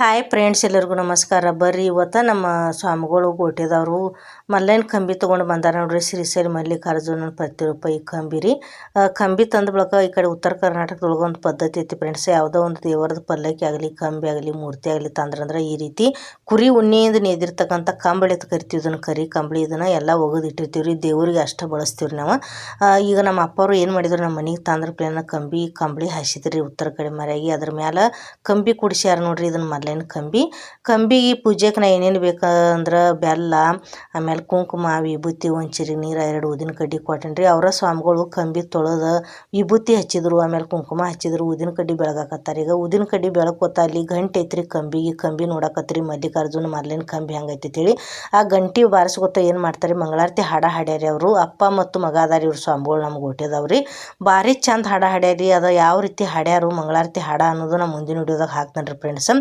Hi friends, ಎಲ್ಲರಿಗೂ ನಮಸ್ಕಾರ. ಬರ್ರಿ ಇವತ್ತು ನಮ್ಮ ಸ್ವಾಮಿಗಳು ಗೋಟೆದವರು ಮಲ್ಲೈನ ಕಂಬಿ ತೊಗೊಂಡು ಬಂದಾರ ನೋಡ್ರಿ. ಶ್ರೀಶೈಲ ಮಲ್ಲಿಕಾರ್ಜುನ ಪ್ರತಿರೂಪ ಈ ಕಂಬಿ ರೀ. ಕಂಬಿ ತಂದ ಬಳಕ ಈ ಕಡೆ ಉತ್ತರ ಕರ್ನಾಟಕದೊಳಗೆ ಒಂದು ಪದ್ಧತಿ ಐತಿ ಫ್ರೆಂಡ್ಸ್. ಯಾವುದೋ ಒಂದು ದೇವರದ ಪಲ್ಲಕ್ಕಿ ಆಗಲಿ, ಕಂಬಿ ಆಗಲಿ, ಮೂರ್ತಿ ಆಗಲಿ ತಂದ್ರಂದ್ರೆ ಈ ರೀತಿ ಕುರಿ ಉಣ್ಣಿಯಿಂದ ನೇದಿರ್ತಕ್ಕಂಥ ಕಂಬಳಿ ಅಂತ ಕರಿತೀವಿ. ಇದನ್ನು ಕರಿ ಕಂಬಳಿ ಇದನ್ನು ಎಲ್ಲ ಒಗದು ಇಟ್ಟಿರ್ತೀವಿ ರೀ. ದೇವರಿಗೆ ಅಷ್ಟೇ ಬಳಸ್ತೀವಿ ನಾವು. ಈಗ ನಮ್ಮ ಅಪ್ಪವರು ಏನು ಮಾಡಿದ್ರು, ನಮ್ಮ ಮನೆಗೆ ತಂದ್ರ ಪ್ಲೇನ ಕಂಬಳಿ ಹಾಸಿದ್ರಿ ಉತ್ತರ ಕಡೆ ಮರೆಯಾಗಿ. ಅದ್ರ ಮ್ಯಾಲೆ ಕಂಬಿ ಕುಡಿಸ್ಯಾರ ನೋಡ್ರಿ. ಇದನ್ನು ಮಲ್ಲೈನ ಕಂಬಿಗೆ ಪೂಜೆಗೆ ನಾ ಏನೇನು ಬೇಕಂದ್ರೆ ಬೆಲ್ಲ, ಆಮೇಲೆ ಕುಂಕುಮ, ವಿಭೂತಿ, ಒಂಚಿರಿ ನೀರು, 2 ಊದಿನ ಕಡ್ಡಿ ಕೊಟ್ಟೇನ್ರಿ. ಅವರ ಸ್ವಾಮಿಗಳು ಕಂಬಿ ತೊಳೆದು ವಿಭೂತಿ ಹಚ್ಚಿದ್ರು, ಆಮೇಲೆ ಕುಂಕುಮ ಹಚ್ಚಿದ್ರು, ಊದಿನ ಕಡ್ಡಿ ಬೆಳಗಾಕತ್ತಾರ. ಈಗ ಊದಿನ ಕಡ್ಡಿ ಬೆಳಕೋತ ಅಲ್ಲಿ ಗಂಟೆ ಐತ್ರಿ ಕಂಬಿ ನೋಡಕತ್ರಿ. ಮಲ್ಲಿಕಾರ್ಜುನ ಮಲ್ಲೈನ ಕಂಬಿ ಹಂಗೈತಿ ಹೇಳಿ ಆ ಗಂಟಿ ಬಾರಿಸ್ಕೊತ ಏನು ಮಾಡ್ತಾರೆ, ಮಂಗಳಾರತಿ ಹಾಡ ಹಾಡ್ಯಾರಿ. ಅವರು ಅಪ್ಪ ಮತ್ತು ಮಗ ಅದಾರಿ ಇವ್ರು ಸ್ವಾಮಿಗಳು ನಮ್ಗೆ ಹುಟ್ಟಿದವ್ರಿ. ಭಾರಿ ಚಂದ ಹಾಡ ಹಾಡ್ಯಾರಿ. ಅದು ಯಾವ ರೀತಿ ಹಾಡ್ಯಾರು ಮಂಗಳಾರತಿ ಹಾಡ ಅನ್ನೋದು ನಾ ಮುಂದಿನ ವಿಡಿಯೋದಾಗ ಹಾಕ್ತೇನೆ ಫ್ರೆಂಡ್ಸ್.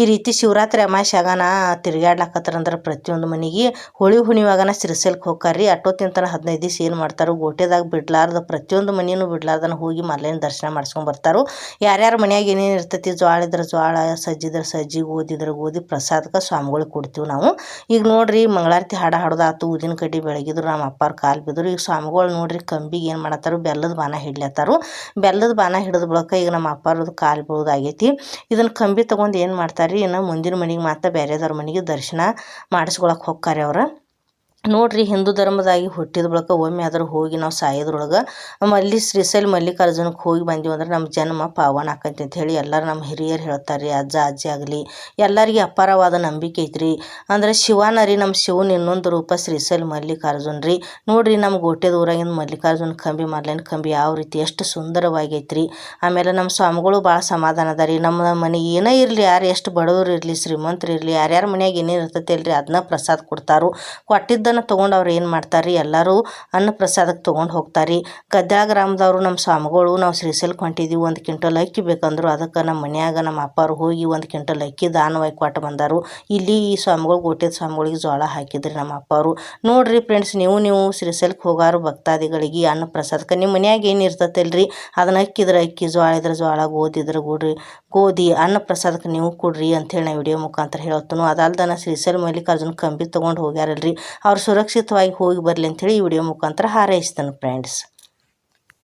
ಈ ರೀತಿ ಶಿವರಾತ್ರಿ ಅಮಾವಾಸ್ಯಾಗನ ತಿರುಗಾಡ್ಲಾಕತ್ತಾರಂದ್ರೆ ಪ್ರತಿಯೊಂದು ಮನೆಗೆ ಹೋಳಿ ಹುಣ್ಣಿಮೆಯಾಗನ ಶ್ರೀಶೈಲಕ್ಕೆ ಹೋಗ್ತಾರ್ರಿ. ಅಟ್ಟೋತಿಂತನ 15 ದಿವಸ ಏನು ಮಾಡ್ತಾರೋ ಗೋಟೆದಾಗ ಬಿಡ್ಲಾರ್ದ ಪ್ರತಿಯೊಂದು ಮನೆಯೂ ಬಿಡ್ಲಾರ್ದನ ಹೋಗಿ ಮಲ್ಲೈನ ದರ್ಶನ ಮಾಡ್ಸ್ಕೊಂಡು ಬರ್ತಾರೋ. ಯಾರ್ಯಾರ ಮನ್ಯಾಗ ಏನೇನು ಇರ್ತೈತಿ, ಜ್ವಾಳ ಇದ್ರೆ ಜ್ವಾಳ, ಸಜ್ಜಿದ್ರೆ ಸಜ್ಜಿ, ಗೋಧಿದ್ರೆ ಗೋಧಿ ಪ್ರಸಾದಕ್ಕೆ ಸ್ವಾಮಿಗಳಿಗೆ ಕೊಡ್ತೀವಿ ನಾವು. ಈಗ ನೋಡ್ರಿ ಮಂಗಳಾರತಿ ಹಾಡ ಹಾಡೋದಾತು, ಊದಿನ ಕಡ್ಡಿ ಬೆಳಗಿದ್ರು, ನಮ್ಮ ಅಪ್ಪಾರ ಕಾಲು ಬಿದ್ರು. ಈಗ ಸ್ವಾಮಿಗಳು ನೋಡ್ರಿ ಕಂಬಿಗೆ ಏನು ಮಾಡತ್ತಾರೋ, ಬೆಲ್ಲದ ಬಾನ ಹಿಡ್ಲತ್ತಾರು. ಬೆಲ್ಲದ ಬಾನ ಹಿಡಿದ ಬಳಕ ಈಗ ನಮ್ಮ ಅಪ್ಪಾರದು ಕಾಲು ಬೀಳೋದಾಗೈತಿ. ಇದನ್ನು ಕಂಬಿ ತೊಗೊಂಡು ಏನು ಮಾಡ್ತಾರೆ ರೀ, ಇನ್ನು ಮುಂದಿನ ಮನೆಗೆ ಮಾತ್ರ ಬೇರೆದವ್ರ ಮನೆಗೆ ದರ್ಶನ ಮಾಡಿಸ್ಕೊಳಕ್ಕೆ ಹೋಗ್ತಾರೆ ಅವ್ರು. ನೋಡ್ರಿ, ಹಿಂದೂ ಧರ್ಮದಾಗಿ ಹುಟ್ಟಿದ ಬಳಕ ಒಮ್ಮೆ ಆದರೂ ಹೋಗಿ ನಾವು ಸಾಯೋದ್ರೊಳಗೆ ಶ್ರೀಶೈಲ ಮಲ್ಲಿಕಾರ್ಜುನಕ್ಕೆ ಹೋಗಿ ಬಂದೀವಿ ಅಂದ್ರೆ ನಮ್ಮ ಜನ್ಮ ಪಾವನ ಆಕೈತಿ ಅಂತ ಹೇಳಿ ಎಲ್ಲರೂ ನಮ್ಮ ಹಿರಿಯರು ಹೇಳ್ತಾರೆ ರೀ. ಅಜ್ಜ ಅಜ್ಜಿ ಆಗಲಿ ಎಲ್ಲರಿಗೆ ಅಪಾರವಾದ ನಂಬಿಕೆ ಐತ್ರಿ. ಅಂದ್ರೆ ಶಿವನ ರೀ, ನಮ್ಮ ಶಿವನ ಇನ್ನೊಂದು ರೂಪ ಶ್ರೀಶೈಲ ಮಲ್ಲಿಕಾರ್ಜುನ ರೀ. ನೋಡ್ರಿ, ನಮ್ಮ ಗೋಟೆದ ಊರಾಗಿಂದ ಮಲ್ಲಿಕಾರ್ಜುನ ಕಂಬಿ, ಮಲ್ಲೈನ ಕಂಬಿ ಯಾವ ರೀತಿ ಎಷ್ಟು ಸುಂದರವಾಗೈತ್ರಿ. ಆಮೇಲೆ ನಮ್ಮ ಸ್ವಾಮಿಗಳು ಭಾಳ ಸಮಾಧಾನ ಅದ ರೀ. ನಮ್ಮ ಮನೆಗೆ ಏನೇ ಇರಲಿ, ಯಾರು ಎಷ್ಟು ಬಡವರು ಇರಲಿ, ಶ್ರೀಮಂತರು ಇರಲಿ, ಯಾರ್ಯಾರ ಮನ್ಯಾಗ ಏನೇನು ಇರ್ತೈತೆ ಅಲ್ರಿ ಅದನ್ನ ಪ್ರಸಾದ ಕೊಡ್ತಾರೋ. ಕೊಟ್ಟಿದ್ದನ್ನು ತೊಗೊಂಡು ಅವ್ರು ಏನು ಮಾಡ್ತಾರೆ, ಎಲ್ಲರೂ ಅನ್ನ ಪ್ರಸಾದಕ್ಕೆ ತೊಗೊಂಡು ಹೋಗ್ತಾರೆ. ಗದ್ಯಾಳ ಗ್ರಾಮದವರು ನಮ್ಮ ಸ್ವಾಮಿಗಳು ನಾವು ಶ್ರೀಶೈಲಕ್ಕೆ ಹೊಂಟಿದ್ದೀವಿ, 1 ಕ್ವಿಂಟಲ್ ಅಕ್ಕಿ ಬೇಕಂದ್ರು ಅದಕ್ಕೆ ನಮ್ಮ ಮನ್ಯಾಗ ನಮ್ಮ ಅಪ್ಪರು ಹೋಗಿ 1 ಕ್ವಿಂಟಲ್ ಅಕ್ಕಿ ದಾನವಾಗಿ ಕೊಟ್ಟು ಬಂದರು. ಇಲ್ಲಿ ಈ ಸ್ವಾಮಿಗಳು ಗೋಟೆದ ಸ್ವಾಮಿಗಳಿಗೆ ಜೋಳ ಹಾಕಿದ್ರಿ ನಮ್ಮ ಅಪ್ಪವರು. ನೋಡ್ರಿ ಫ್ರೆಂಡ್ಸ್, ನೀವು ಶ್ರೀಶೈಲಕ್ಕೆ ಹೋಗಾರು ಭಕ್ತಾದಿಗಳಿಗೆ ಅನ್ನ ಪ್ರಸಾದಕ್ಕೆ ನಿಮ್ಮ ಮನ್ಯಾಗ ಏನು ಇರ್ತೈತಲ್ರಿ ಅದನ್ನ ಅಕ್ಕಿದ್ರೆ ಅಕ್ಕಿ, ಜ್ವಾಳ ಇದ್ರೆ ಜ್ವಾಳ, ಗೋಧಿ ಇದ್ರೆ ಗೋಧಿ ಅನ್ನ ಪ್ರಸಾದಕ್ಕೆ ನೀವು ಕೊಡ್ರಿ ಅಂಥೇಳಿ ನಾ ವಿಡಿಯೋ ಮುಖಾಂತರ ಹೇಳ್ತೀನಿ. ಅದಲ್ದನ ಶ್ರೀಶೈಲ ಮಲ್ಲಿಕಾರ್ಜುನ ಕಂಬಿ ತೊಗೊಂಡು ಹೋಗ್ಯಾರಲ್ರಿ, ಅವ್ರು ಸುರಕ್ಷಿತವಾಗಿ ಹೋಗಿ ಬರಲಿ ಅಂಥೇಳಿ ಈ ವಿಡಿಯೋ ಮುಖಾಂತರ ಹಾರೈಸ್ತೇನೆ ಫ್ರೆಂಡ್ಸ್.